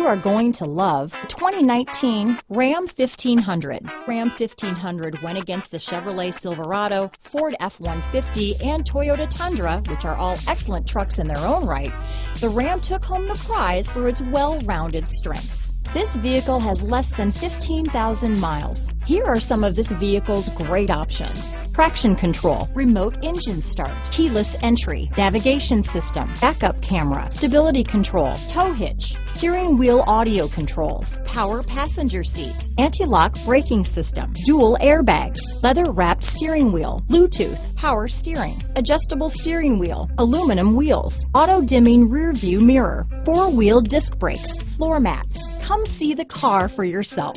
are going to love the 2019 Ram 1500. Ram 1500 went against the Chevrolet Silverado, Ford F-150, and Toyota Tundra, which are all excellent trucks in their own right. The Ram took home the prize for its well-rounded strengths. This vehicle has less than 15,000 miles. Here are some of this vehicle's great options: traction control, remote engine start, keyless entry, navigation system, backup camera, stability control, tow hitch, steering wheel audio controls, power passenger seat, anti-lock braking system, dual airbags, leather-wrapped steering wheel, Bluetooth, power steering, adjustable steering wheel, aluminum wheels, auto-dimming rear view mirror, four-wheel disc brakes, floor mats. Come see the car for yourself.